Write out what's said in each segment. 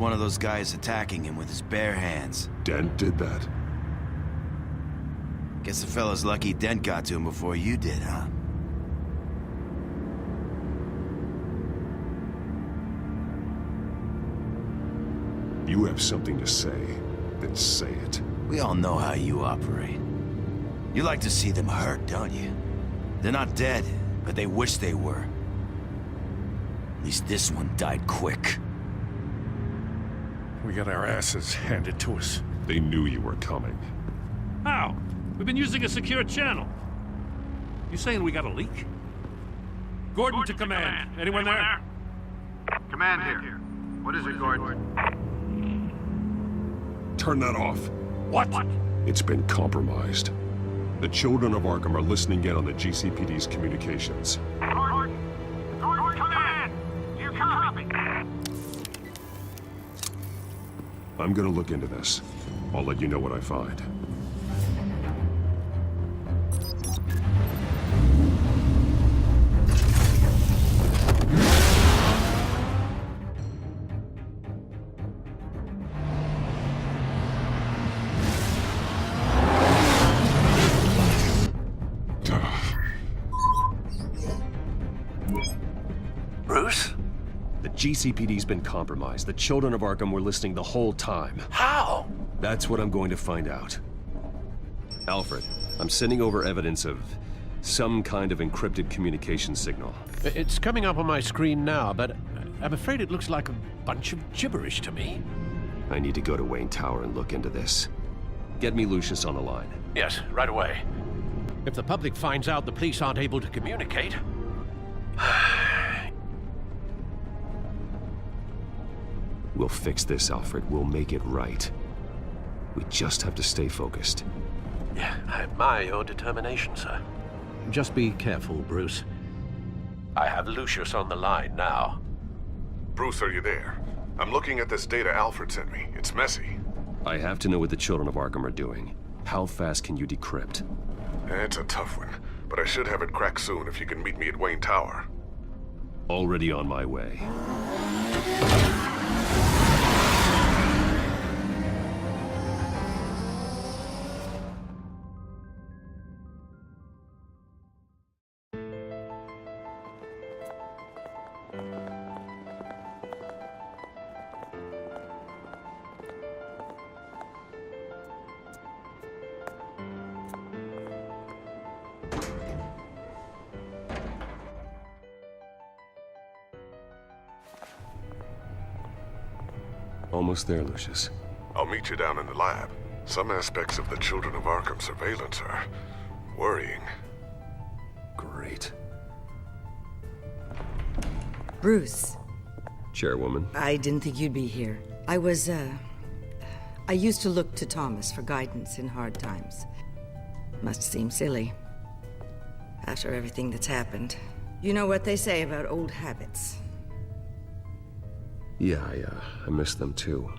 one of those guys attacking him with his bare hands. Dent did that? Guess the fella's lucky Dent got to him before you did, huh? You have something to say, then say it. We all know how you operate. You like to see them hurt, don't you? They're not dead, but they wish they were. At least this one died quick. We got our asses handed to us. They knew you were coming. How? We've been using a secure channel. You saying we got a leak? Gordon to command. Anyone there? Command here. What is it, Gordon? Turn that off. What? It's been compromised. The children of Arkham are listening in on the GCPD's communications. Gordon, command! You copy? I'm gonna look into this. I'll let you know what I find. Bruce? The GCPD's been compromised. The children of Arkham were listening the whole time. How? That's what I'm going to find out. Alfred, I'm sending over evidence of some kind of encrypted communication signal. It's coming up on my screen now, but I'm afraid it looks like a bunch of gibberish to me. I need to go to Wayne Tower and look into this. Get me Lucius on the line. Yes, right away. If the public finds out the police aren't able to communicate... We'll fix this, Alfred. We'll make it right. We just have to stay focused. Yeah, I admire your determination, sir. Just be careful, Bruce. I have Lucius on the line now. Bruce, are you there? I'm looking at this data Alfred sent me. It's messy. I have to know what the children of Arkham are doing. How fast can you decrypt? It's a tough one, but I should have it cracked soon if you can meet me at Wayne Tower. Already on my way. Almost there, Lucius. I'll meet you down in the lab. Some aspects of the Children of Arkham surveillance are worrying. Great. Bruce. Chairwoman. I didn't think you'd be here. I used to look to Thomas for guidance in hard times. Must seem silly. After everything that's happened. You know what they say about old habits. Yeah, I miss them too.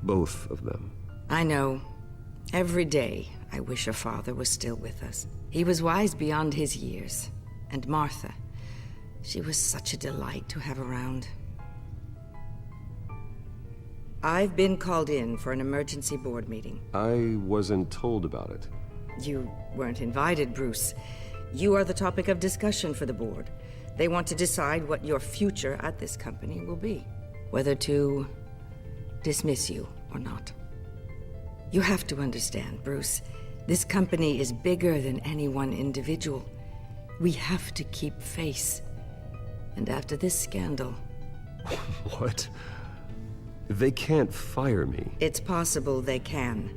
Both of them. I know. Every day, I wish your father was still with us. He was wise beyond his years. And Martha, she was such a delight to have around. I've been called in for an emergency board meeting. I wasn't told about it. You weren't invited, Bruce. You are the topic of discussion for the board. They want to decide what your future at this company will be. Whether to dismiss you or not. You have to understand, Bruce. This company is bigger than any one individual. We have to keep face. And after this scandal... What? They can't fire me. It's possible they can.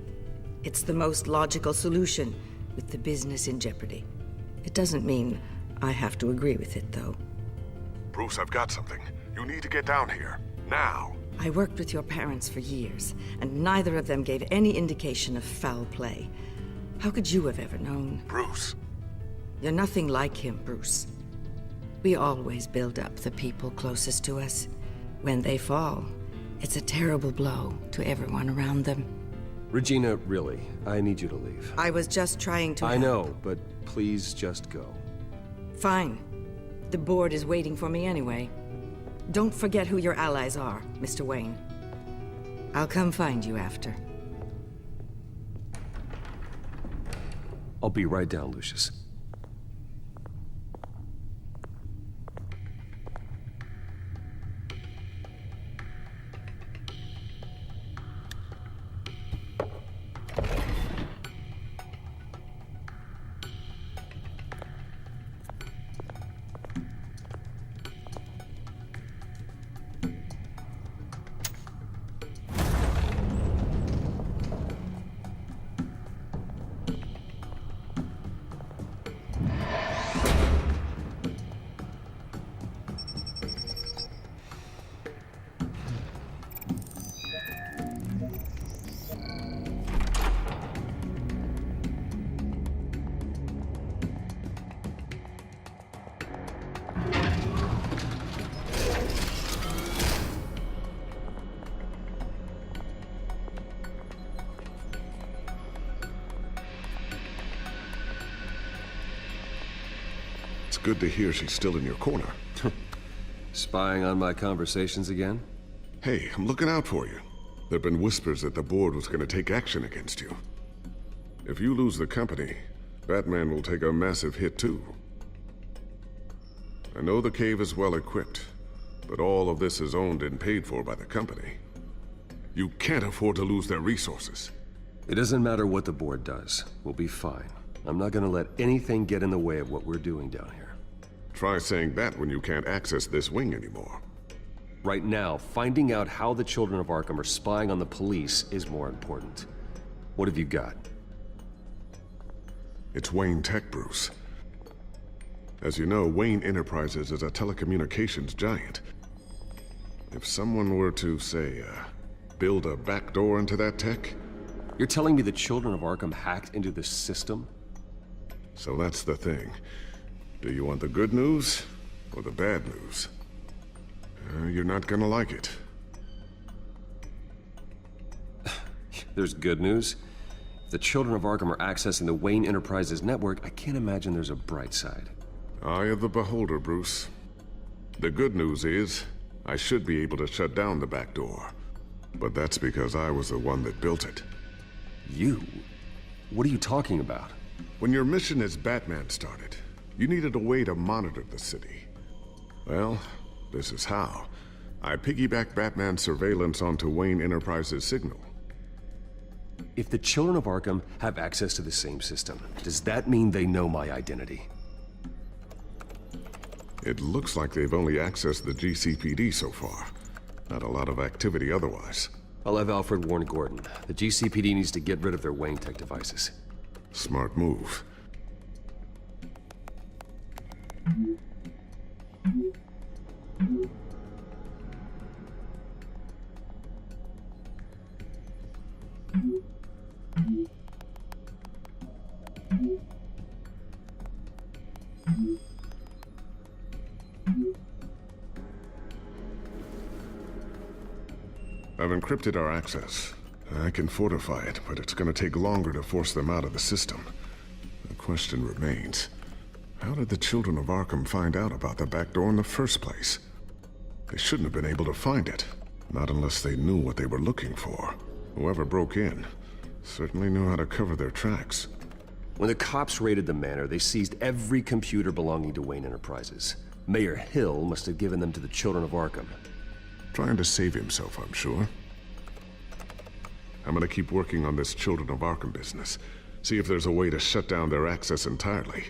It's the most logical solution with the business in jeopardy. It doesn't mean I have to agree with it, though. Bruce, I've got something. You need to get down here. Now. I worked with your parents for years, and neither of them gave any indication of foul play. How could you have ever known? Bruce. You're nothing like him, Bruce. We always build up the people closest to us. When they fall, it's a terrible blow to everyone around them. Regina, really, I need you to leave. I was just trying to I help. know, but please just go. Fine. The board is waiting for me anyway. Don't forget who your allies are, Mr. Wayne. I'll come find you after. I'll be right down, Lucius. It's good to hear she's still in your corner. Spying on my conversations again? Hey, I'm looking out for you. There've been whispers that the board was gonna take action against you. If you lose the company, Batman will take a massive hit too. I know the cave is well equipped, but all of this is owned and paid for by the company. You can't afford to lose their resources. It doesn't matter what the board does. We'll be fine. I'm not gonna let anything get in the way of what we're doing down here. Try saying that when you can't access this wing anymore. Right now, finding out how the Children of Arkham are spying on the police is more important. What have you got? It's Wayne Tech, Bruce. As you know, Wayne Enterprises is a telecommunications giant. If someone were to, say, build a backdoor into that tech... You're telling me the Children of Arkham hacked into this system? So that's the thing. Do you want the good news or the bad news? You're not gonna like it. There's good news. If the Children of Arkham are accessing the Wayne Enterprises network, I can't imagine there's a bright side. Eye of the beholder, Bruce. The good news is, I should be able to shut down the back door. But that's because I was the one that built it. You? What are you talking about? When your mission as Batman started, you needed a way to monitor the city. Well, this is how. I piggybacked Batman's surveillance onto Wayne Enterprises' signal. If the Children of Arkham have access to the same system, does that mean they know my identity? It looks like they've only accessed the GCPD so far. Not a lot of activity otherwise. I'll have Alfred warn Gordon. The GCPD needs to get rid of their Wayne Tech devices. Smart move. I've encrypted our access. I can fortify it, but it's gonna take longer to force them out of the system. The question remains, how did the Children of Arkham find out about the back door in the first place? They shouldn't have been able to find it, not unless they knew what they were looking for. Whoever broke in certainly knew how to cover their tracks. When the cops raided the manor, they seized every computer belonging to Wayne Enterprises. Mayor Hill must have given them to the Children of Arkham. Trying to save himself, I'm sure. I'm gonna keep working on this Children of Arkham business. See if there's a way to shut down their access entirely.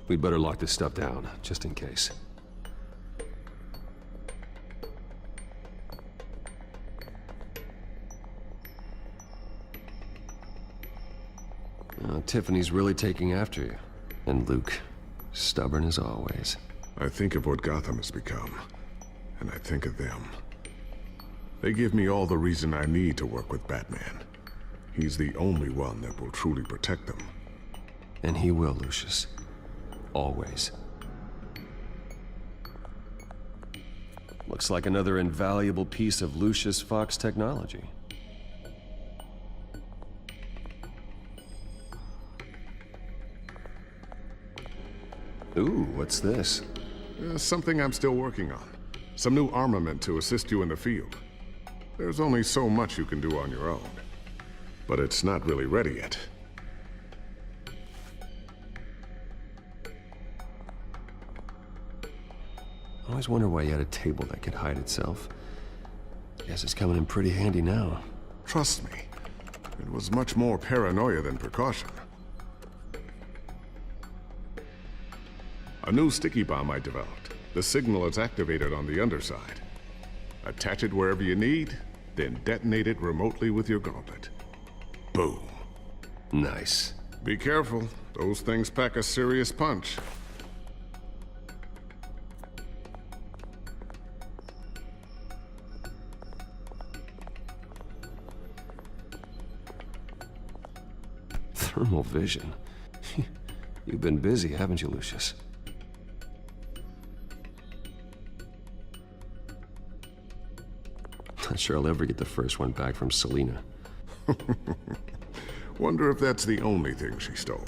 We'd better lock this stuff down, just in case. Tiffany's really taking after you. And Luke, stubborn as always. I think of what Gotham has become, and I think of them. They give me all the reason I need to work with Batman. He's the only one that will truly protect them. And he will, Lucius. Always. Looks like another invaluable piece of Lucius Fox technology. Ooh, what's this? Something I'm still working on. Some new armament to assist you in the field. There's only so much you can do on your own. But it's not really ready yet. I always wonder why you had a table that could hide itself. Guess it's coming in pretty handy now. Trust me, it was much more paranoia than precaution. A new sticky bomb I developed. The signal is activated on the underside. Attach it wherever you need, then detonate it remotely with your gauntlet. Boom. Nice. Be careful. Those things pack a serious punch. Thermal vision. You've been busy, haven't you, Lucius? Not sure I'll ever get the first one back from Selena. Wonder if that's the only thing she stole.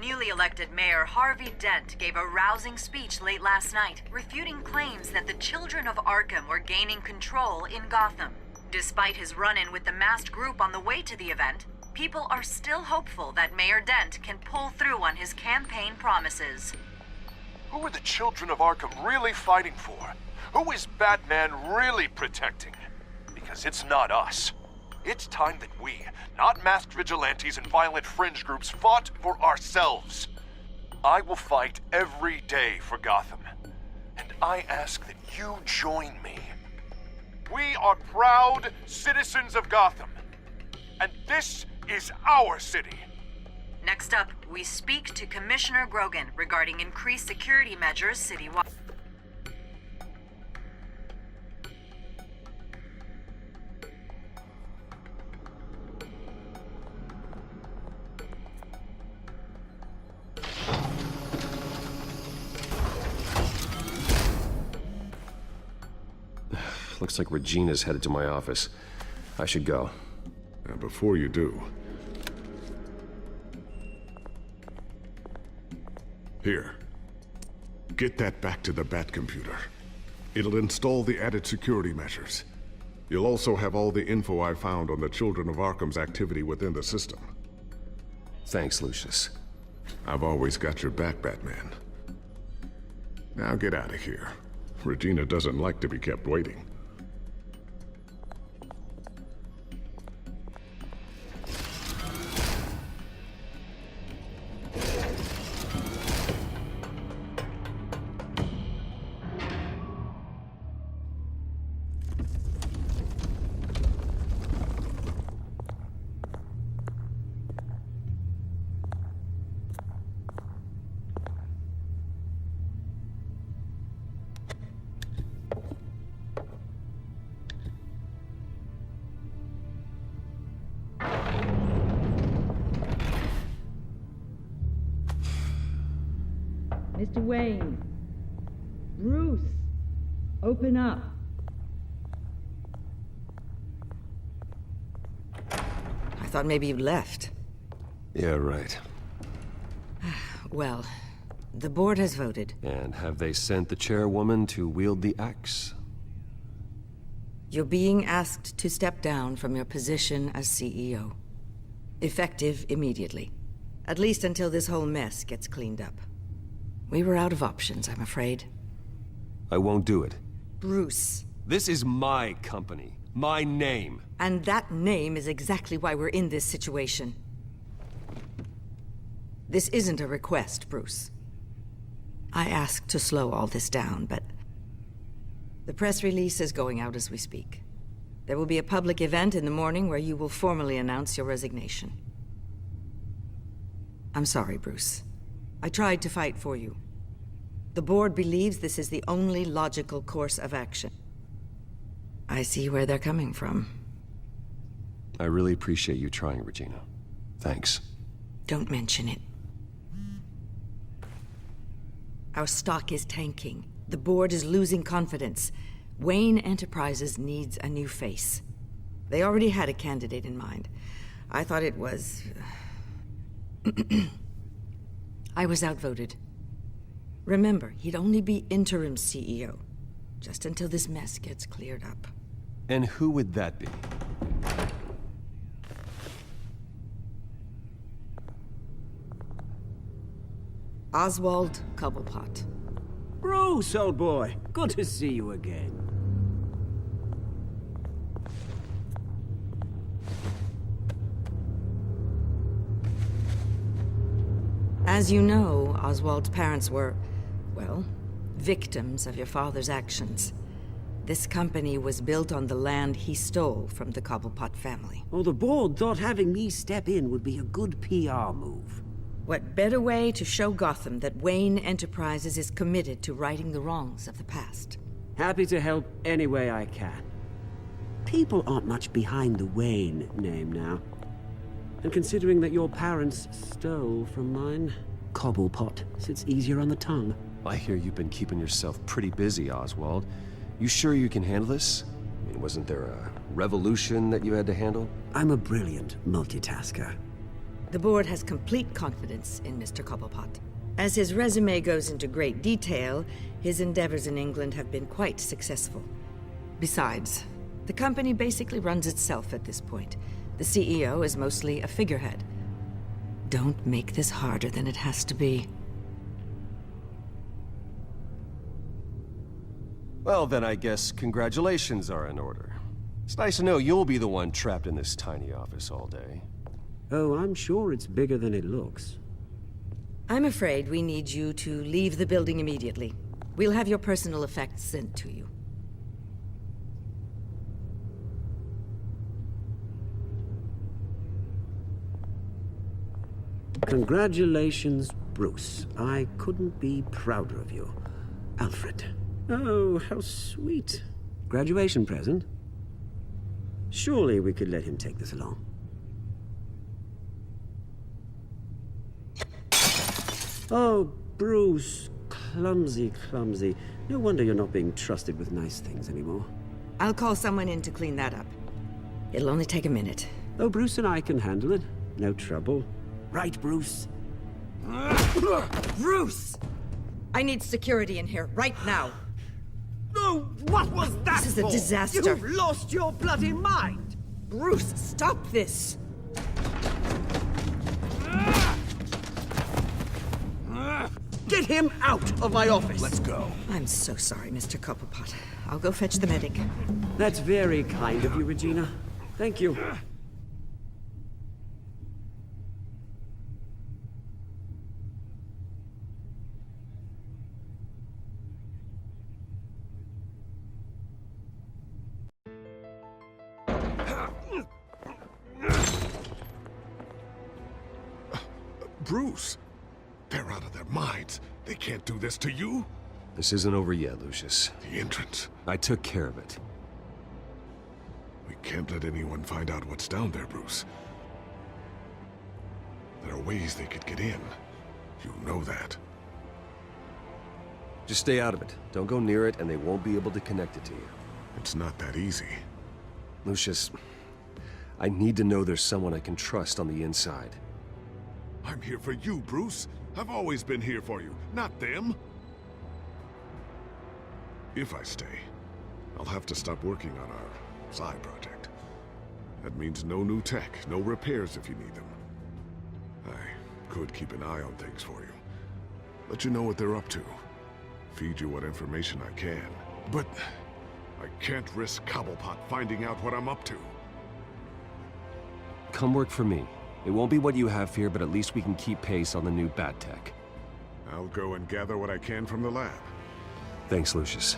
Newly elected Mayor Harvey Dent gave a rousing speech late last night, refuting claims that the children of Arkham were gaining control in Gotham. Despite his run-in with the masked group on the way to the event, people are still hopeful that Mayor Dent can pull through on his campaign promises. Who are the children of Arkham really fighting for? Who is Batman really protecting? Because it's not us. It's time that we, not masked vigilantes and violent fringe groups, fought for ourselves. I will fight every day for Gotham. And I ask that you join me. We are proud citizens of Gotham. And this is our city. Next up, we speak to Commissioner Grogan regarding increased security measures citywide. Looks like Regina's headed to my office. I should go. And before you do... Here. Get that back to the Bat computer. It'll install the added security measures. You'll also have all the info I found on the Children of Arkham's activity within the system. Thanks, Lucius. I've always got your back, Batman. Now get out of here. Regina doesn't like to be kept waiting. Mr. Wayne. Bruce. Open up. I thought maybe you left. Yeah, right. Well, the board has voted. And have they sent the chairwoman to wield the axe? You're being asked to step down from your position as CEO. Effective immediately. At least until this whole mess gets cleaned up. We were out of options, I'm afraid. I won't do it. Bruce. This is my company. My name. And that name is exactly why we're in this situation. This isn't a request, Bruce. I asked to slow all this down, but... the press release is going out as we speak. There will be a public event in the morning where you will formally announce your resignation. I'm sorry, Bruce. I tried to fight for you. The board believes this is the only logical course of action. I see where they're coming from. I really appreciate you trying, Regina. Thanks. Don't mention it. Our stock is tanking. The board is losing confidence. Wayne Enterprises needs a new face. They already had a candidate in mind. I thought it was... I was outvoted. Remember, he'd only be interim CEO, just until this mess gets cleared up. And who would that be? Oswald Cobblepot. Bruce, old boy. Good to see you again. As you know, Oswald's parents were, well, victims of your father's actions. This company was built on the land he stole from the Cobblepot family. Oh, the board thought having me step in would be a good PR move. What better way to show Gotham that Wayne Enterprises is committed to righting the wrongs of the past? Happy to help any way I can. People aren't much behind the Wayne name now. And considering that your parents stole from mine, Cobblepot sits easier on the tongue. I hear you've been keeping yourself pretty busy, Oswald. You sure you can handle this? I mean, wasn't there a revolution that you had to handle? I'm a brilliant multitasker. The board has complete confidence in Mr. Cobblepot. As his resume goes into great detail, his endeavors in England have been quite successful. Besides, the company basically runs itself at this point. The CEO is mostly a figurehead. Don't make this harder than it has to be. Well, then I guess congratulations are in order. It's nice to know you'll be the one trapped in this tiny office all day. Oh, I'm sure it's bigger than it looks. I'm afraid we need you to leave the building immediately. We'll have your personal effects sent to you. Congratulations, Bruce. I couldn't be prouder of you. Alfred. Oh, how sweet. Graduation present? Surely we could let him take this along. Oh, Bruce. Clumsy, clumsy. No wonder you're not being trusted with nice things anymore. I'll call someone in to clean that up. It'll only take a minute. Oh, Bruce and I can handle it. No trouble. Right, Bruce? Bruce! I need security in here, right now. No, what was that? This is a for? disaster. You've lost your bloody mind! Bruce, stop this! Get him out of my office! Let's go. I'm so sorry, Mr. Cobblepot. I'll go fetch the medic. That's very kind of you, Regina. Thank you. Bruce, they're out of their minds. They can't do this to you. This isn't over yet, Lucius. The entrance. I took care of it. We can't let anyone find out what's down there, Bruce. There are ways they could get in. You know that. Just stay out of it. Don't go near it, and they won't be able to connect it to you. It's not that easy. Lucius, I need to know there's someone I can trust on the inside. I'm here for you, Bruce. I've always been here for you, not them. If I stay, I'll have to stop working on our side project. That means no new tech, no repairs if you need them. I could keep an eye on things for you. Let you know what they're up to. Feed you what information I can. But I can't risk Cobblepot finding out what I'm up to. Come work for me. It won't be what you have here, but at least we can keep pace on the new bat tech. I'll go and gather what I can from the lab. Thanks, Lucius.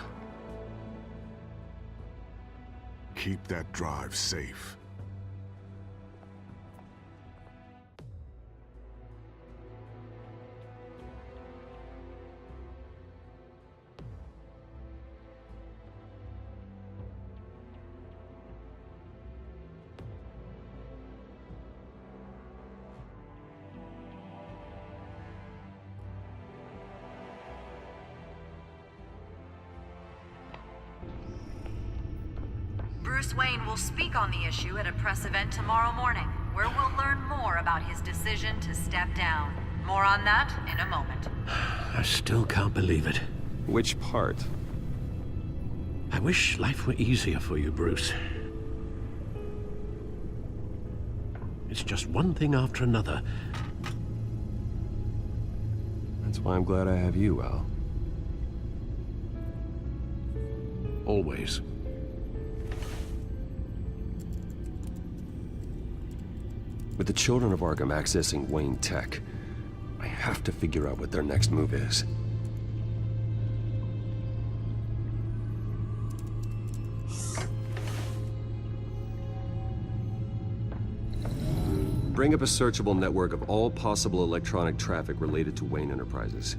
Keep that drive safe. Bruce Wayne will speak on the issue at a press event tomorrow morning, where we'll learn more about his decision to step down. More on that in a moment. I still can't believe it. Which part? I wish life were easier for you, Bruce. It's just one thing after another. That's why I'm glad I have you, Al. Always. With the children of Arkham accessing Wayne Tech, I have to figure out what their next move is. Bring up a searchable network of all possible electronic traffic related to Wayne Enterprises.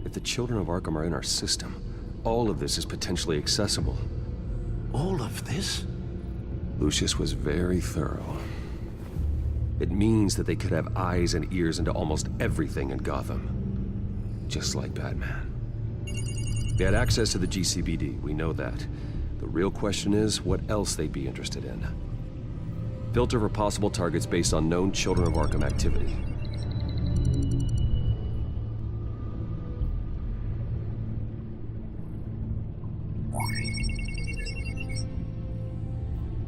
If the children of Arkham are in our system, all of this is potentially accessible. All of this? Lucius was very thorough. It means that they could have eyes and ears into almost everything in Gotham. Just like Batman. They had access to the GCPD, we know that. The real question is, what else they'd be interested in. Filter for possible targets based on known Children of Arkham activity.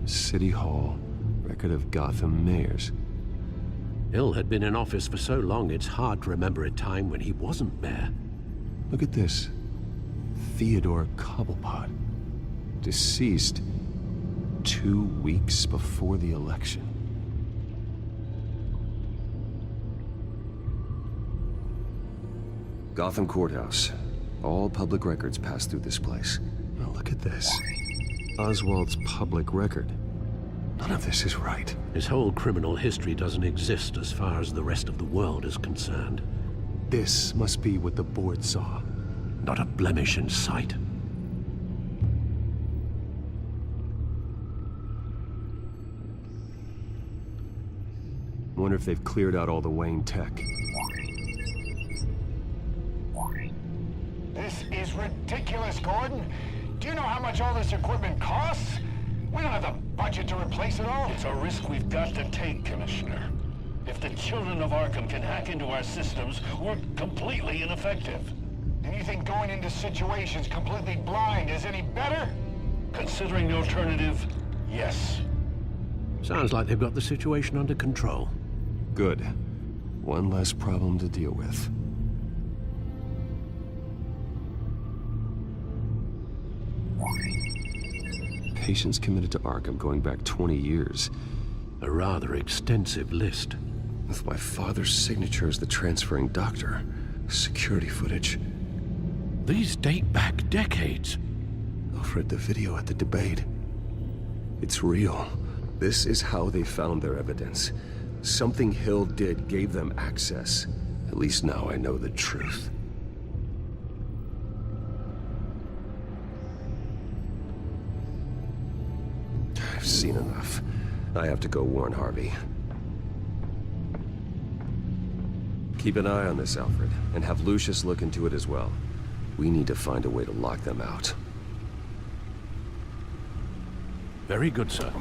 City Hall, record of Gotham mayors. Hill had been in office for so long, it's hard to remember a time when he wasn't mayor. Look at this. Theodore Cobblepot. Deceased 2 weeks before the election. Gotham Courthouse. All public records pass through this place. Now look at this. Oswald's public record. None of this is right. His whole criminal history doesn't exist as far as the rest of the world is concerned. This must be what the board saw. Not a blemish in sight. Wonder if they've cleared out all the Wayne tech. This is ridiculous, Gordon. Do you know how much all this equipment costs? We don't have the budget to replace it all. It's a risk we've got to take, Commissioner. If the children of Arkham can hack into our systems, we're completely ineffective. And you think going into situations completely blind is any better? Considering the alternative, yes. Sounds like they've got the situation under control. Good. One less problem to deal with. Patients committed to Arkham going back 20 years. A rather extensive list. With my father's signature as the transferring doctor. Security footage. These date back decades. Alfred, the video at the debate. It's real. This is how they found their evidence. Something Hill did gave them access. At least now I know the truth. I've seen enough. I have to go warn Harvey. Keep an eye on this, Alfred, and have Lucius look into it as well. We need to find a way to lock them out. Very good, sir.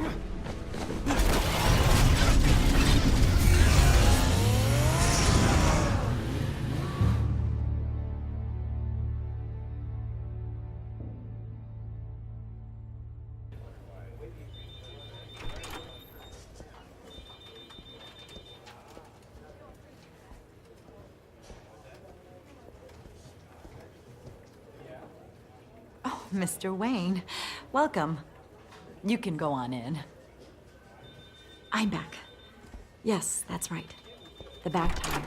Mr. Wayne, welcome. You can go on in. I'm back. Yes, that's right. The back tire.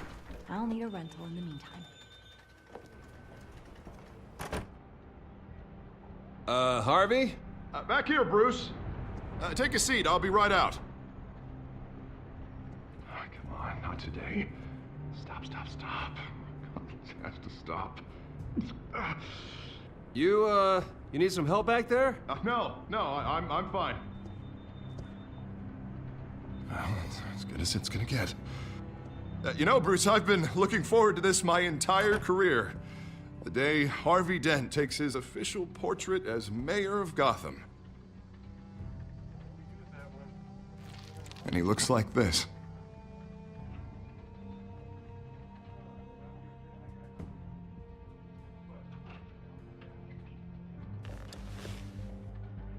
I'll need a rental in the meantime. Harvey? Back here, Bruce. Take a seat. I'll be right out. Oh, come on, not today. Stop. This has to stop. You need some help back there? No, I'm fine. Well, it's as good as it's gonna get. You know, Bruce, I've been looking forward to this my entire career. The day Harvey Dent takes his official portrait as mayor of Gotham. And he looks like this.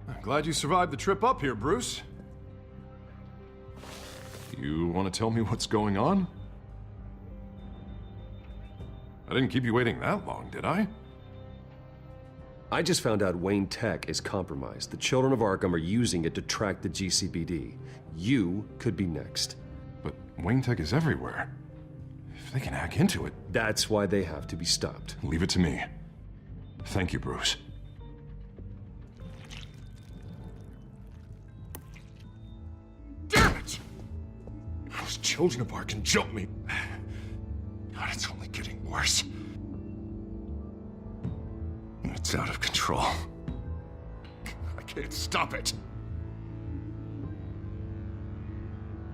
I'm glad you survived the trip up here, Bruce. You want to tell me what's going on? I didn't keep you waiting that long, did I? I just found out Wayne Tech is compromised. The Children of Arkham are using it to track the GCPD. You could be next. But Wayne Tech is everywhere. If they can hack into it... That's why they have to be stopped. Leave it to me. Thank you, Bruce. Damn it! Those Children of Arkham jumped me. God, it's only getting worse. It's out of control. I can't stop it.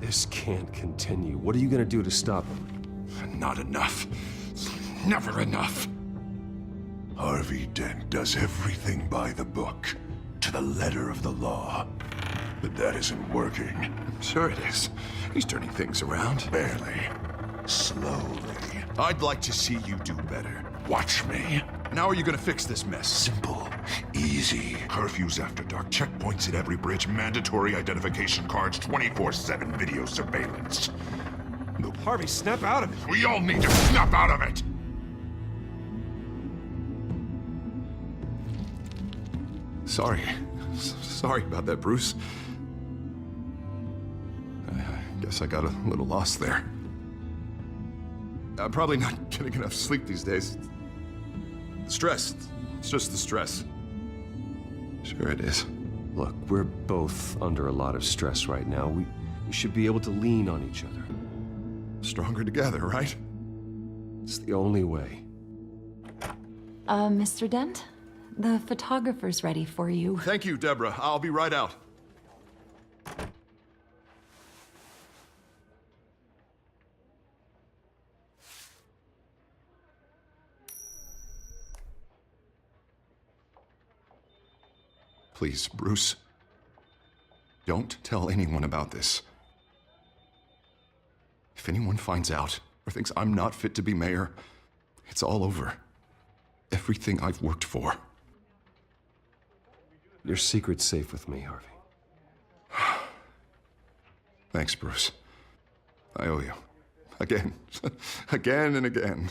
This can't continue. What are you gonna do to stop him? Not enough. Never enough. Harvey Dent does everything by the book, to the letter of the law. But that isn't working. Sure it is. He's turning things around. Barely. Slowly. I'd like to see you do better. Watch me. Now are you gonna fix this mess? Simple. Easy. Curfews after dark, checkpoints at every bridge, mandatory identification cards, 24/7 video surveillance. No, Harvey, snap out of it. We all need to snap out of it! Sorry. Sorry about that, Bruce. I guess I got a little lost there. I'm probably not getting enough sleep these days. Stress. It's just the stress. Sure it is. Look, we're both under a lot of stress right now. We should be able to lean on each other. Stronger together, right? It's the only way. Mr. Dent? The photographer's ready for you. Thank you, Deborah. I'll be right out. Please, Bruce. Don't tell anyone about this. If anyone finds out or thinks I'm not fit to be mayor, it's all over. Everything I've worked for. Your secret's safe with me, Harvey. Thanks, Bruce. I owe you. Again. Again and again.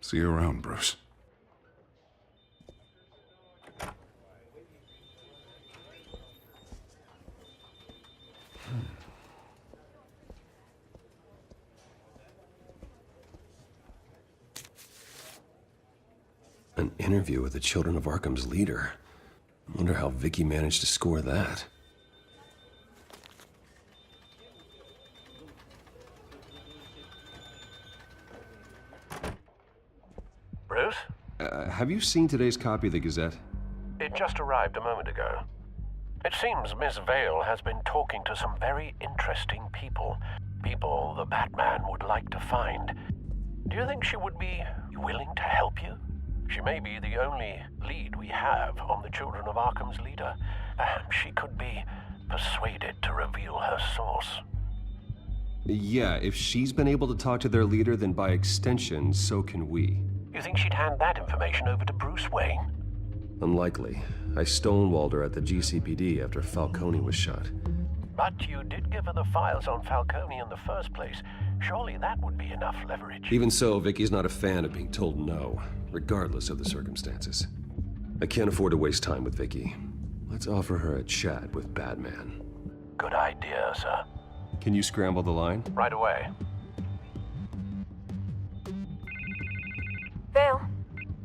See you around, Bruce. An interview with the Children of Arkham's leader. I wonder how Vicky managed to score that. Bruce? Have you seen today's copy of the Gazette? It just arrived a moment ago. It seems Miss Vale has been talking to some very interesting people. People the Batman would like to find. Do you think she would be willing to help you? She may be the only lead we have on the Children of Arkham's leader. Perhaps she could be persuaded to reveal her source. Yeah, if she's been able to talk to their leader, then by extension, so can we. You think she'd hand that information over to Bruce Wayne? Unlikely. I stonewalled her at the GCPD after Falcone was shot. But you did give her the files on Falcone in the first place. Surely that would be enough leverage. Even so, Vicky's not a fan of being told no, regardless of the circumstances. I can't afford to waste time with Vicky. Let's offer her a chat with Batman. Good idea, sir. Can you scramble the line? Right away. Vale.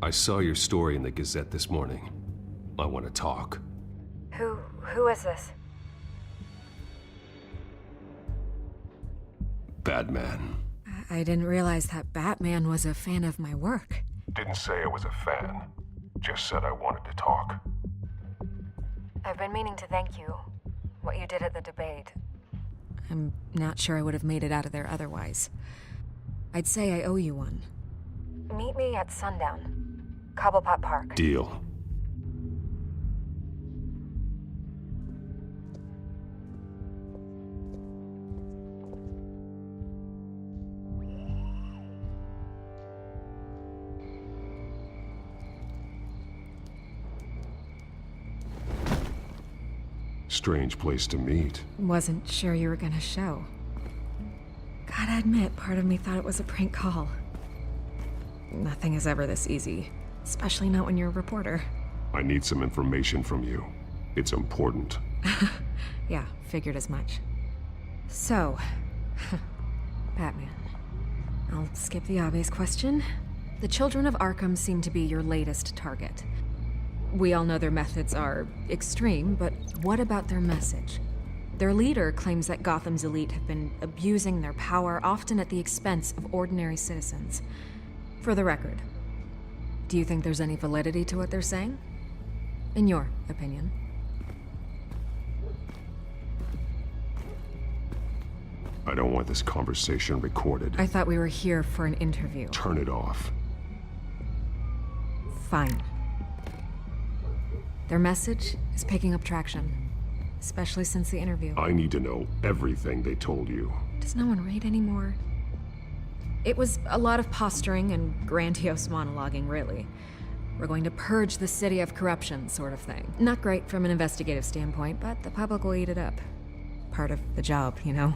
I saw your story in the Gazette this morning. I want to talk. Who is this? Batman. I didn't realize that Batman was a fan of my work. Didn't say I was a fan. Just said I wanted to talk. I've been meaning to thank you. What you did at the debate. I'm not sure I would have made it out of there otherwise. I'd say I owe you one. Meet me at sundown. Cobblepot Park. Deal. Strange place to meet. Wasn't sure you were gonna show. Gotta admit, part of me thought it was a prank call. Nothing is ever this easy, especially not when you're a reporter. I need some information from you. It's important. Yeah, figured as much. So, Batman. I'll skip the obvious question. The children of Arkham seem to be your latest target. We all know their methods are extreme, but what about their message? Their leader claims that Gotham's elite have been abusing their power, often at the expense of ordinary citizens. For the record, do you think there's any validity to what they're saying? In your opinion? I don't want this conversation recorded. I thought we were here for an interview. Turn it off. Fine. Their message is picking up traction, especially since the interview. I need to know everything they told you. Does no one read anymore? It was a lot of posturing and grandiose monologuing, really. We're going to purge the city of corruption, sort of thing. Not great from an investigative standpoint, but the public will eat it up. Part of the job, you know?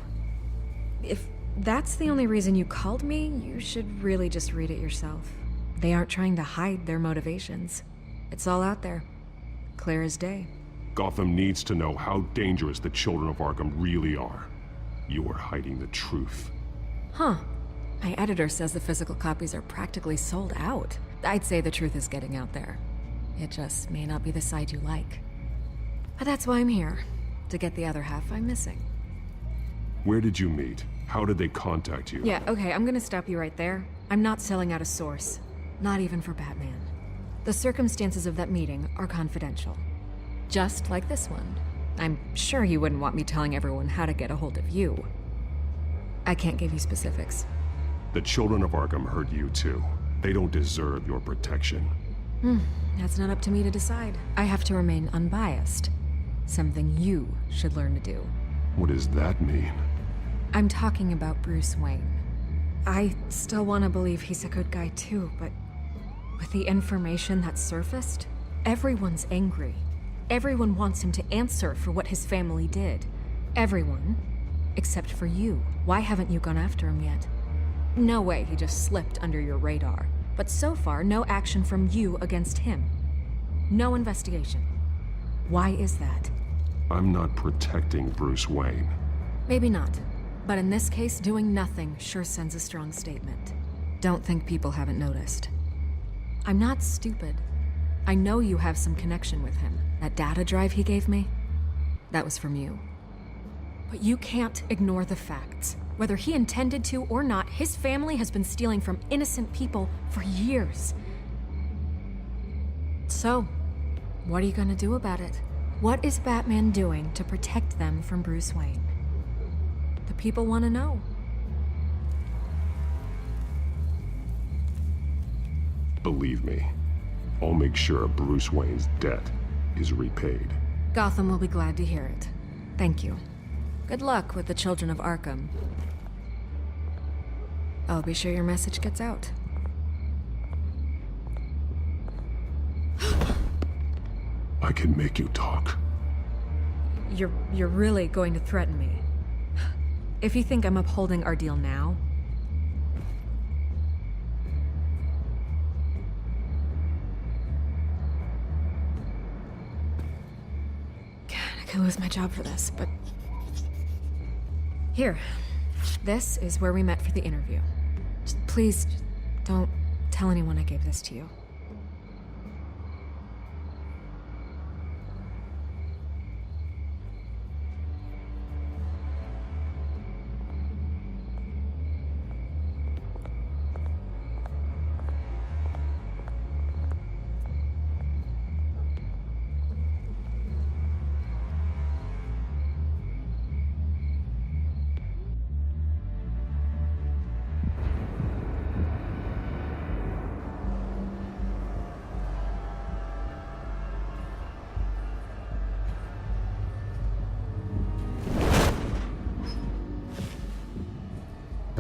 If that's the only reason you called me, you should really just read it yourself. They aren't trying to hide their motivations. It's all out there. Clear as day. Gotham needs to know how dangerous the children of Arkham really are. You are hiding the truth. Huh. My editor says the physical copies are practically sold out. I'd say the truth is getting out there. It just may not be the side you like. But that's why I'm here. To get the other half I'm missing. Where did you meet? How did they contact you? Yeah, okay, I'm gonna stop you right there. I'm not selling out a source. Not even for Batman. The circumstances of that meeting are confidential. Just like this one. I'm sure you wouldn't want me telling everyone how to get a hold of you. I can't give you specifics. The children of Arkham hurt you too. They don't deserve your protection. That's not up to me to decide. I have to remain unbiased. Something you should learn to do. What does that mean? I'm talking about Bruce Wayne. I still want to believe he's a good guy too, but with the information that surfaced, everyone's angry. Everyone wants him to answer for what his family did. Everyone, except for you. Why haven't you gone after him yet? No way he just slipped under your radar. But so far, no action from you against him. No investigation. Why is that? I'm not protecting Bruce Wayne. Maybe not. But in this case, doing nothing sure sends a strong statement. Don't think people haven't noticed. I'm not stupid. I know you have some connection with him. That data drive he gave me, that was from you. But you can't ignore the facts. Whether he intended to or not, his family has been stealing from innocent people for years. So, what are you gonna do about it? What is Batman doing to protect them from Bruce Wayne? The people want to know. Believe me, I'll make sure Bruce Wayne's debt is repaid. Gotham will be glad to hear it. Thank you. Good luck with the children of Arkham. I'll be sure your message gets out. I can make you talk. You're really going to threaten me? If you think I'm upholding our deal now... God, I could lose my job for this, but... Here. This is where we met for the interview. Please, don't tell anyone I gave this to you.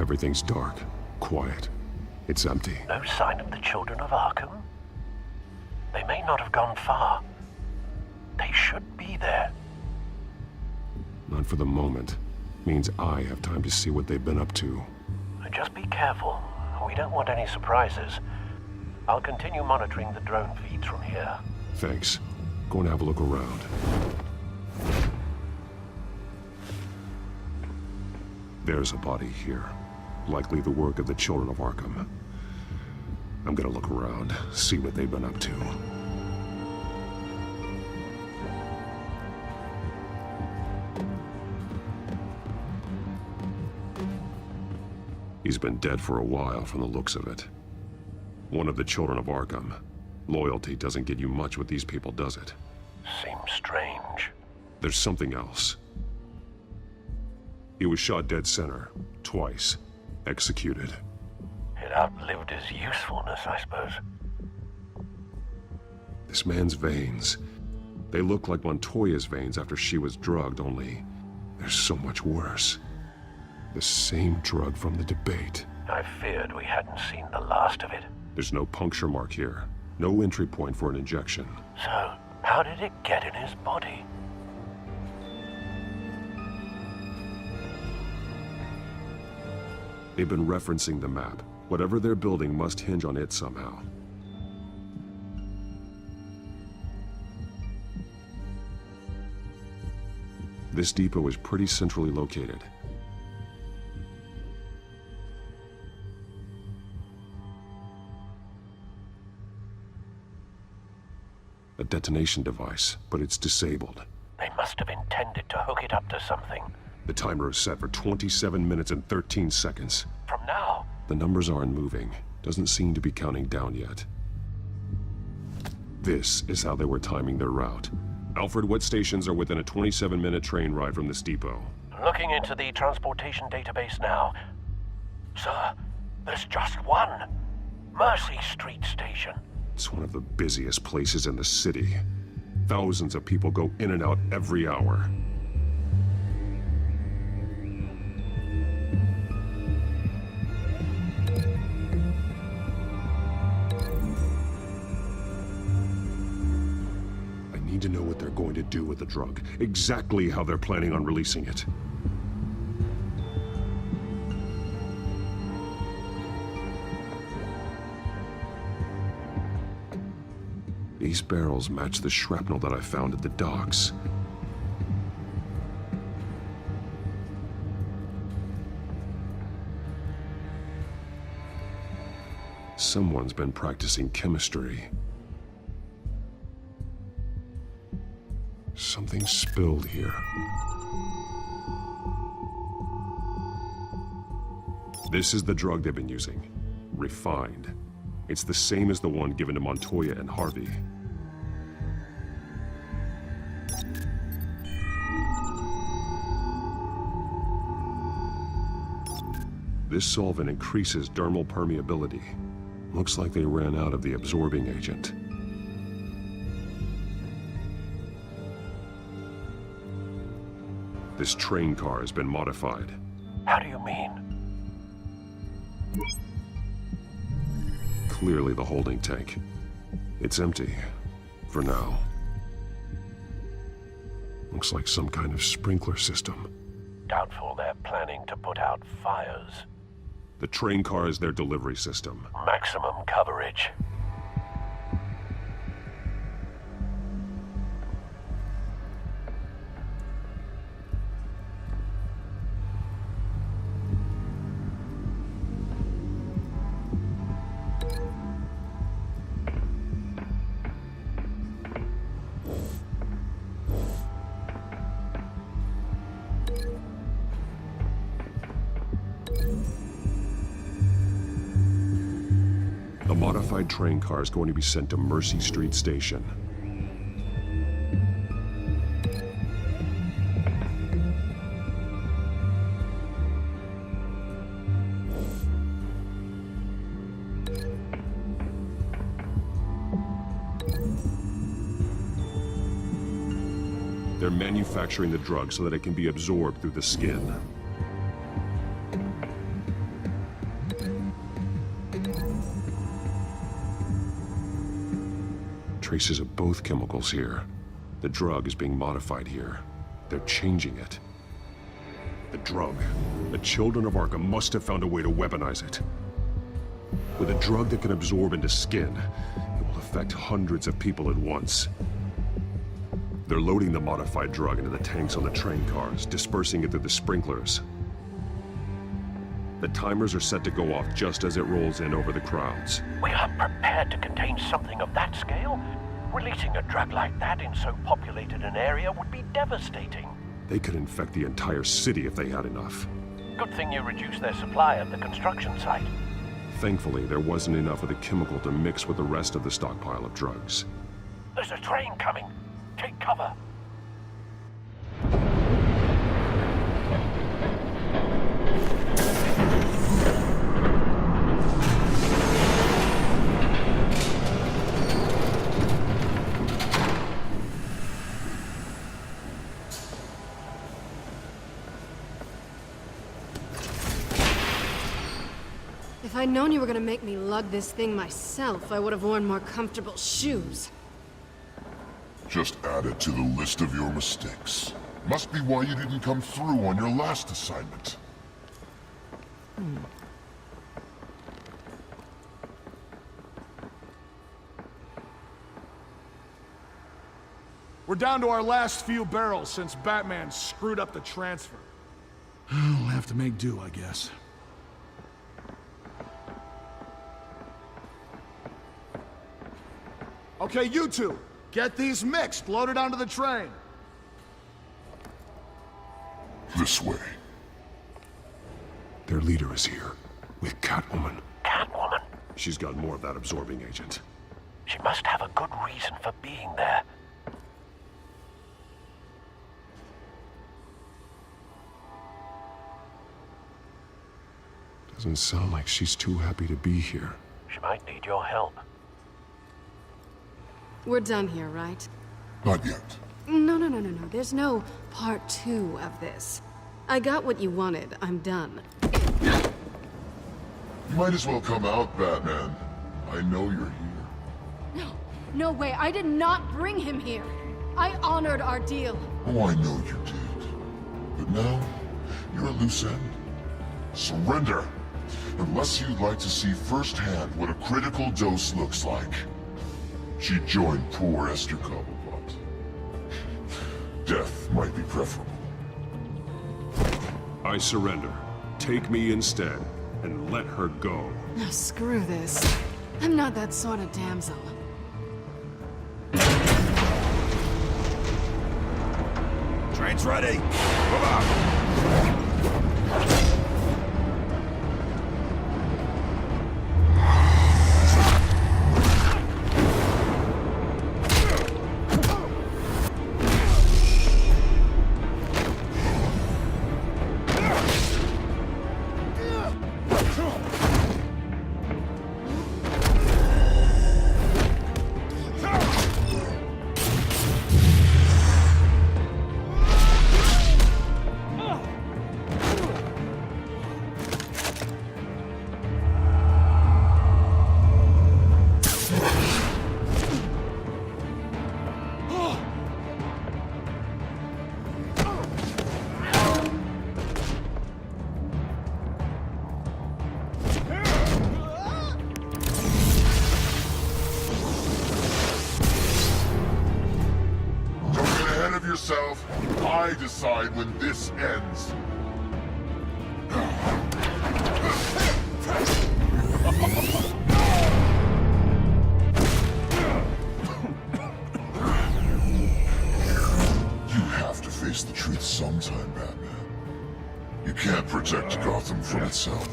Everything's dark, quiet. It's empty. No sign of the children of Arkham? They may not have gone far. They should be there. Not for the moment. Means I have time to see what they've been up to. Just be careful. We don't want any surprises. I'll continue monitoring the drone feeds from here. Thanks. Go and have a look around. There's a body here. Likely the work of the children of Arkham. I'm gonna look around, see what they've been up to. He's been dead for a while from the looks of it. One of the children of Arkham. Loyalty doesn't get you much with these people, does it? Seems strange. There's something else. He was shot dead center, twice. Executed. It outlived his usefulness, I suppose. This man's veins. They look like Montoya's veins after she was drugged, only they're so much worse. The same drug from the debate. I feared we hadn't seen the last of it. There's no puncture mark here. No entry point for an injection. So, how did it get in his body? They've been referencing the map. Whatever they're building must hinge on it somehow. This depot is pretty centrally located. A detonation device, but it's disabled. They must have intended to hook it up to something. The timer is set for 27 minutes and 13 seconds. From now? The numbers aren't moving. Doesn't seem to be counting down yet. This is how they were timing their route. Alfred, what stations are within a 27-minute train ride from this depot? Looking into the transportation database now. Sir, there's just one. Mercy Street Station. It's one of the busiest places in the city. Thousands of people go in and out every hour. I need to know what they're going to do with the drug. Exactly how they're planning on releasing it. These barrels match the shrapnel that I found at the docks. Someone's been practicing chemistry. Something spilled here. This is the drug they've been using. Refined. It's the same as the one given to Montoya and Harvey. This solvent increases dermal permeability. Looks like they ran out of the absorbing agent. This train car has been modified. How do you mean? Clearly the holding tank. It's empty. For now. Looks like some kind of sprinkler system. Doubtful they're planning to put out fires. The train car is their delivery system. Maximum coverage. A modified train car is going to be sent to Mercy Street Station. They're manufacturing the drug so that it can be absorbed through the skin. traces of both chemicals here. The drug is being modified here. They're changing it. The drug. The children of Arkham must have found a way to weaponize it. With a drug that can absorb into skin, it will affect hundreds of people at once. They're loading the modified drug into the tanks on the train cars, dispersing it through the sprinklers. The timers are set to go off just as it rolls in over the crowds. We are prepared to contain something of that scale? Releasing a drug like that in so populated an area would be devastating. They could infect the entire city if they had enough. Good thing you reduced their supply at the construction site. Thankfully, there wasn't enough of the chemical to mix with the rest of the stockpile of drugs. There's a train coming. Take cover. If I'd known you were gonna make me lug this thing myself, I would have worn more comfortable shoes. Just add it to the list of your mistakes. Must be why you didn't come through on your last assignment. We're down to our last few barrels since Batman screwed up the transfer. We'll have to make do, I guess. Okay, you two, get these mixed, loaded onto the train. This way. Their leader is here, with Catwoman. Catwoman? She's got more of that absorbing agent. She must have a good reason for being there. Doesn't sound like she's too happy to be here. She might need your help. We're done here, right? Not yet. No. There's no part 2 of this. I got what you wanted. I'm done. You might as well come out, Batman. I know you're here. No way. I did not bring him here. I honored our deal. Oh, I know you did. But now, you're a loose end. Surrender! Unless you'd like to see firsthand what a critical dose looks like. She joined poor Esther Cobblepot. Death might be preferable. I surrender. Take me instead, and let her go. No, screw this. I'm not that sort of damsel. Train's ready! Come on! Yourself. I decide when this ends. You have to face the truth sometime, Batman. You can't protect Gotham from itself.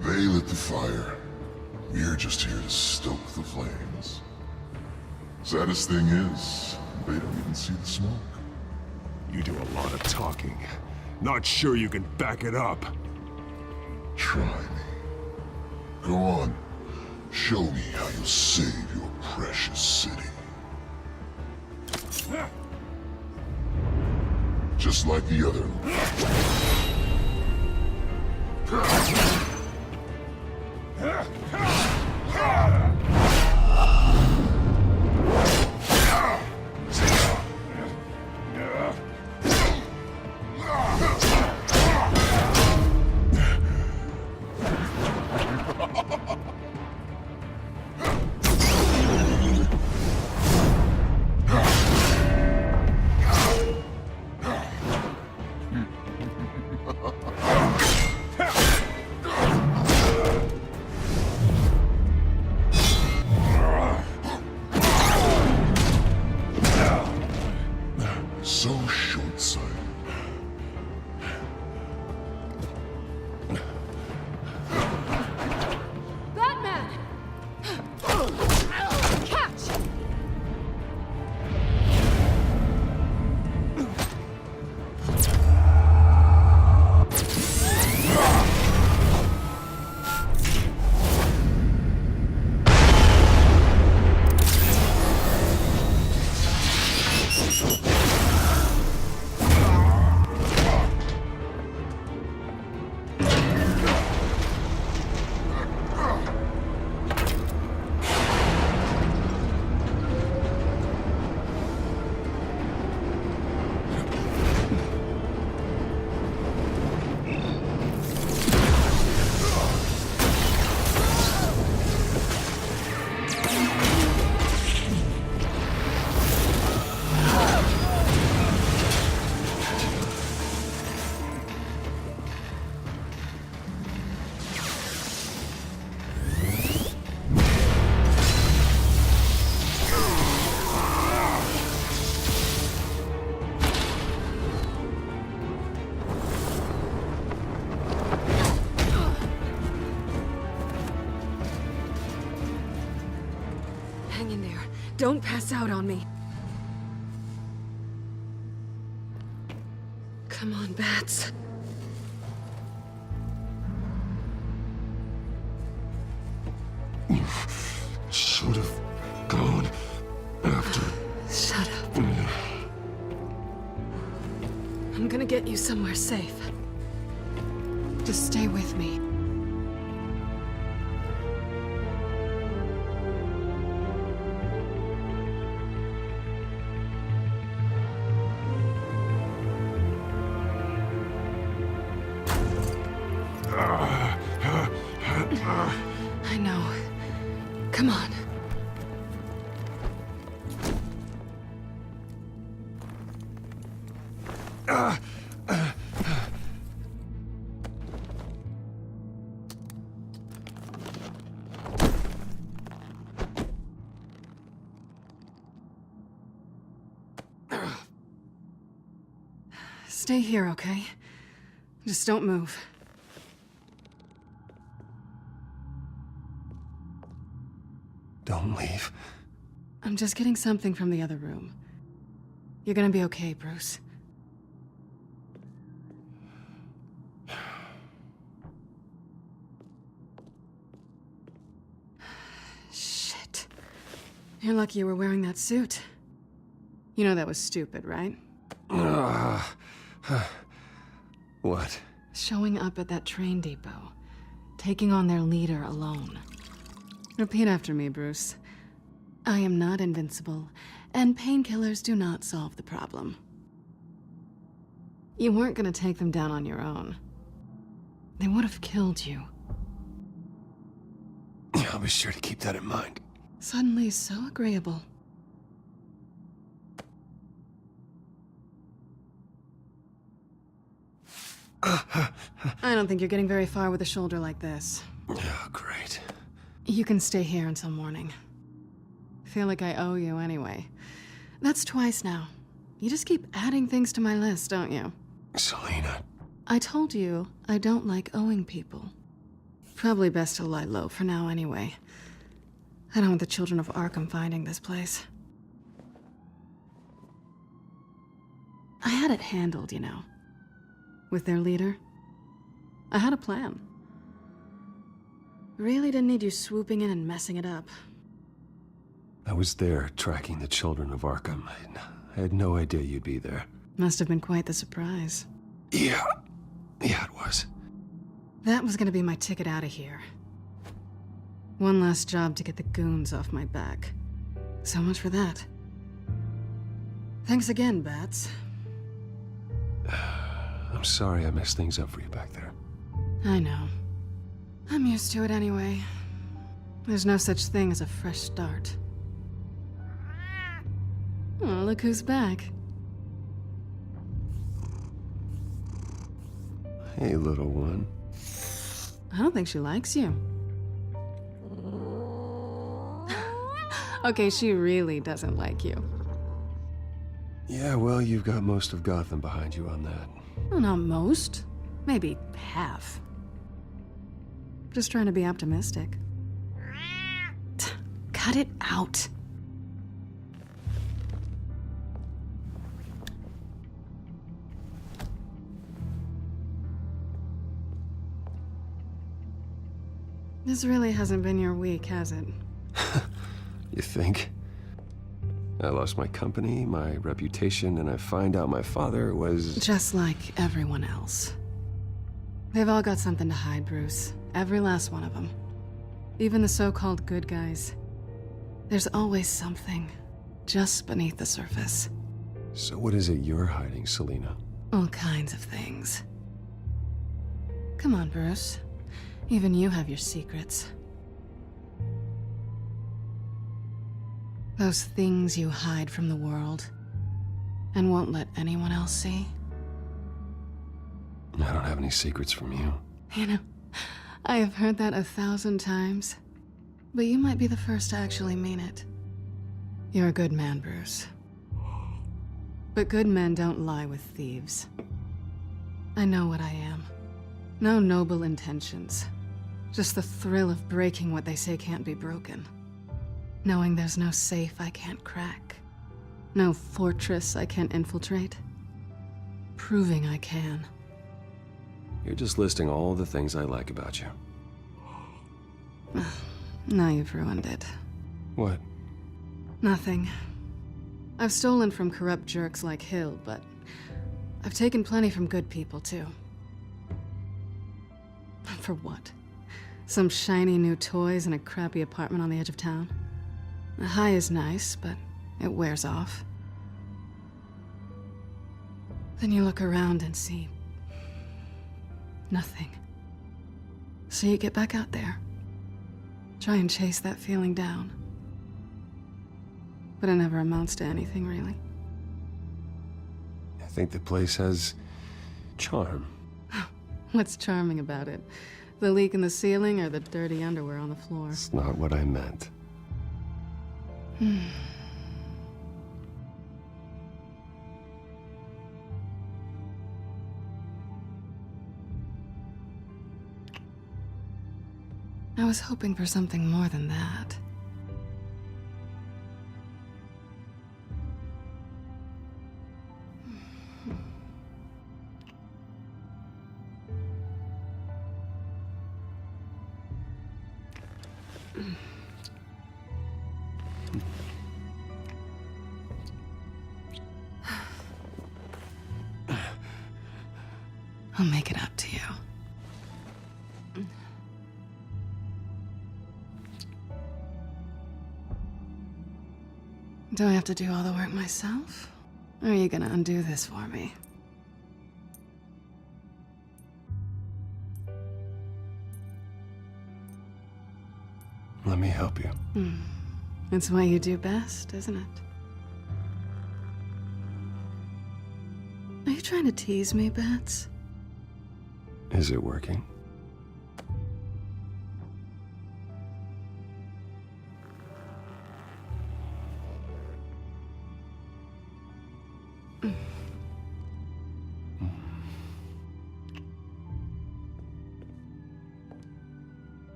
They lit the fire. We're just here to stoke the flames. Saddest thing is, they don't even see the smoke. You do a lot of talking. Not sure you can back it up. Try me. Go on. Show me how you'll save your precious city. Just like the other. Don't pass out on me. Come on, Bats. Should have gone after. Shut up. I'm gonna get you somewhere safe. Just stay with me. I know. Come on. Stay here, okay? Just don't move. Don't leave. I'm just getting something from the other room. You're gonna be okay, Bruce. Shit. You're lucky you were wearing that suit. You know that was stupid, right? What? Showing up at that train depot. Taking on their leader alone. Repeat after me, Bruce. I am not invincible, and painkillers do not solve the problem. You weren't gonna take them down on your own. They would have killed you. I'll be sure to keep that in mind. Suddenly so agreeable. I don't think you're getting very far with a shoulder like this. Oh, great. You can stay here until morning. Feel like I owe you anyway. That's twice now. You just keep adding things to my list, don't you? Selina. I told you I don't like owing people. Probably best to lie low for now anyway. I don't want the children of Arkham finding this place. I had it handled, you know. With their leader. I had a plan. Really didn't need you swooping in and messing it up. I was there tracking the children of Arkham. I had no idea you'd be there. Must have been quite the surprise. Yeah, it was. That was gonna be my ticket out of here. One last job to get the goons off my back. So much for that. Thanks again, Bats. I'm sorry I messed things up for you back there. I know. I'm used to it anyway. There's no such thing as a fresh start. Oh, look who's back. Hey, little one. I don't think she likes you. Okay, she really doesn't like you. Yeah, well, you've got most of Gotham behind you on that. Well, not most. Maybe half. Just trying to be optimistic. Cut it out. This really hasn't been your week, has it? You think? I lost my company, my reputation, and I find out my father was... Just like everyone else. They've all got something to hide, Bruce. Every last one of them. Even the so-called good guys. There's always something just beneath the surface. So what is it you're hiding, Selina? All kinds of things. Come on, Bruce. Even you have your secrets. Those things you hide from the world and won't let anyone else see. I don't have any secrets from you. You know, I have heard that 1,000 times, but you might be the first to actually mean it. You're a good man, Bruce. But good men don't lie with thieves. I know what I am. No noble intentions. Just the thrill of breaking what they say can't be broken. Knowing there's no safe I can't crack. No fortress I can't infiltrate. Proving I can. You're just listing all the things I like about you. Now you've ruined it. What? Nothing. I've stolen from corrupt jerks like Hill, but I've taken plenty from good people, too. For what? Some shiny new toys and a crappy apartment on the edge of town? The high is nice, but it wears off. Then you look around and see nothing. So you get back out there. Try and chase that feeling down. But it never amounts to anything, really. I think the place has charm. What's charming about it? The leak in the ceiling or the dirty underwear on the floor? It's not what I meant. I was hoping for something more than that. I'll make it up to you. Do I have to do all the work myself? Or are you gonna undo this for me? Let me help you. It's what you do best, isn't it? Are you trying to tease me, Bats? Is it working?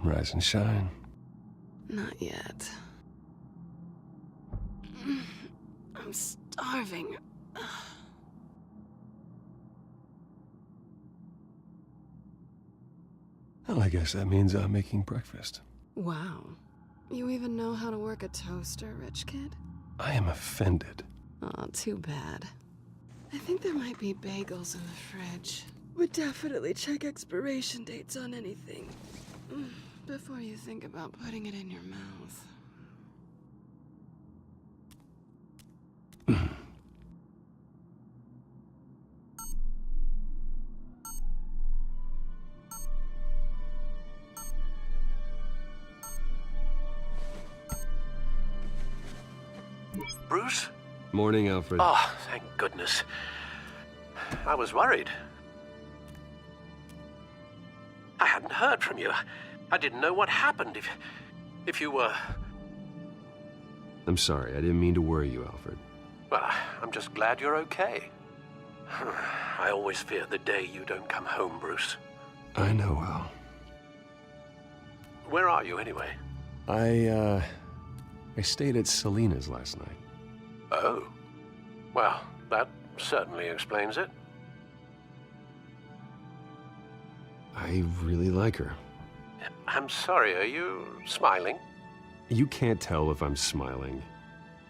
Rise and shine. Not yet. I'm starving. Well, I guess that means I'm making breakfast. Wow. You even know how to work a toaster, rich kid? I am offended. Aw, too bad. I think there might be bagels in the fridge. Would definitely check expiration dates on anything. Before you think about putting it in your mouth. Bruce? Morning, Alfred. Oh, thank goodness. I was worried. I hadn't heard from you. I didn't know what happened if you were... I'm sorry, I didn't mean to worry you, Alfred. Well, I'm just glad you're okay. I always fear the day you don't come home, Bruce. I know, Al. Where are you, anyway? I stayed at Selena's last night. Oh. Well, that certainly explains it. I really like her. I'm sorry, are you smiling? You can't tell if I'm smiling.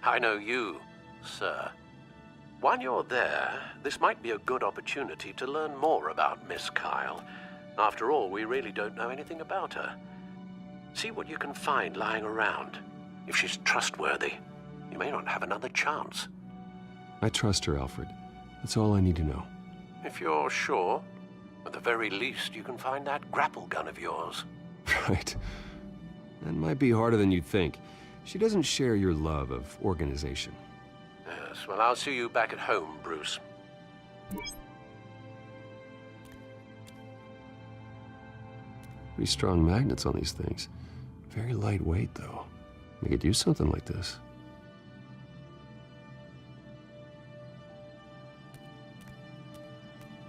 I know you, sir. While you're there, this might be a good opportunity to learn more about Miss Kyle. After all, we really don't know anything about her. See what you can find lying around. If she's trustworthy, you may not have another chance. I trust her, Alfred. That's all I need to know. If you're sure, at the very least, you can find that grapple gun of yours. Right. That might be harder than you'd think. She doesn't share your love of organization. Yes, well, I'll see you back at home, Bruce. Pretty strong magnets on these things. Very lightweight, though. They could use something like this.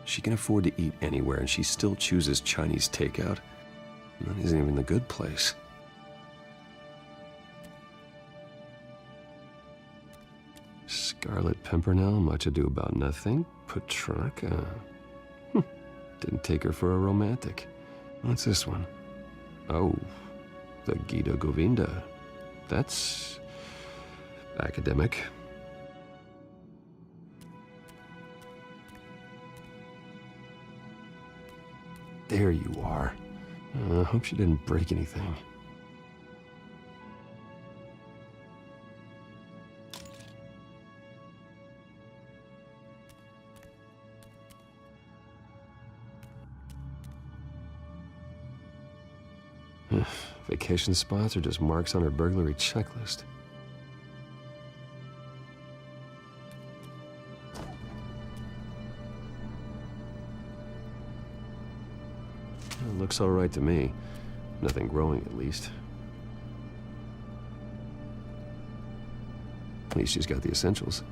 She can afford to eat anywhere, and she still chooses Chinese takeout. That isn't even the good place. Scarlet Pimpernel, much ado about nothing. Petrarca. Didn't take her for a romantic. What's this one? Oh, the Gita Govinda. That's academic. There you are. I hope she didn't break anything. Vacation spots are just marks on her burglary checklist. It looks all right to me. Nothing growing, at least. At least she's got the essentials.